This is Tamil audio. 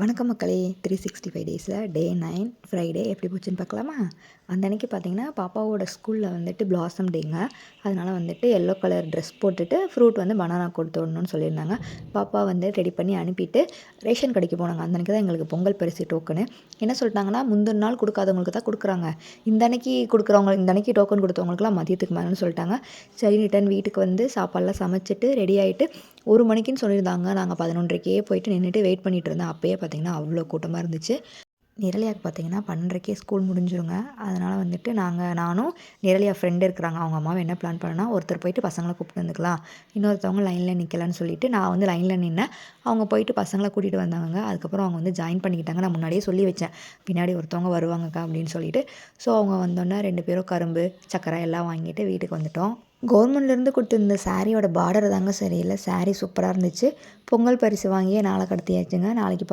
வணக்கம் மக்களே. 365 டேஸில் டே 9 ஃப்ரைடே எப்படி போச்சுன்னு பார்க்கலாமா? அந்த அன்றைக்கி பார்த்தீங்கன்னா பாப்பாவோட ஸ்கூலில் வந்துட்டு பிளாசம் டேங்க. அதனால் வந்துட்டு எல்லோ கலர் ட்ரெஸ் போட்டுட்டு ஃப்ரூட் வந்து பனானா கொடுத்து விடணும்னு சொல்லியிருந்தாங்க. பாப்பா வந்து ரெடி பண்ணி அனுப்பிட்டு ரேஷன் கடைக்கு போனாங்க. அந்த அன்றைக்கி தான் எங்களுக்கு பொங்கல் பரிசு டோக்கனு. என்ன சொல்லிட்டாங்கன்னா, முந்தின நாள் கொடுக்காதவங்களுக்கு தான் கொடுக்குறாங்க, இந்த அன்றைக்கி கொடுக்குறவங்க, இந்த அன்றைக்கி டோக்கன் கொடுத்தவங்களுக்குலாம் மதியத்துக்கு மேலேன்னு சொல்லிட்டாங்க. சரி, ரிட்டன் வீட்டுக்கு வந்து சாப்பாடெலாம் சமைச்சிட்டு ரெடி ஆகிட்டு 1 மணிக்குன்னு சொல்லியிருந்தாங்க. நாங்கள் 11:30க்கே போயிட்டு நின்றுட்டு வெயிட் பண்ணிகிட்டு இருந்தோம். அப்போயே பார்த்திங்கன்னா அவ்வளோ கூட்டமாக இருந்துச்சு. நிரலியாவுக்கு பார்த்திங்கன்னா 12:30க்கே ஸ்கூல் முடிஞ்சிருங்க. அதனால் வந்துட்டு நானும் நிரலியா ஃப்ரெண்டு இருக்கிறாங்க, அவங்க அம்மாவை என்ன பிளான் பண்ணேன்னா, ஒருத்தர் போயிட்டு பசங்களை கூப்பிட்டு வந்துக்கலாம், இன்னொருத்தவங்க லைனில் நிற்கலான்னு சொல்லிவிட்டு நான் வந்து லைனில் நின்னேன். அவங்க போயிட்டு பசங்களை கூட்டிகிட்டு வந்தாங்க. அதுக்கப்புறம் அவங்க வந்து ஜாயின் பண்ணிக்கிட்டாங்க. நான் முன்னாடியே சொல்லி வச்சேன், பின்னாடி ஒருத்தவங்க வருவாங்கக்கா அப்படின்னு சொல்லிட்டு. ஸோ அவங்க வந்தோடனே 2 பேரும் கரும்பு, சர்க்கரை எல்லாம் வாங்கிட்டு வீட்டுக்கு வந்துட்டோம். கவர்மெண்ட்லேருந்து கொடுத்துருந்த சாரியோட பார்டர் தாங்க சரியில்லை. சாரீ சூப்பராக இருந்துச்சு. பொங்கல் பரிசு வாங்கியே நாளை கடத்தியாச்சுங்க. நாளைக்கு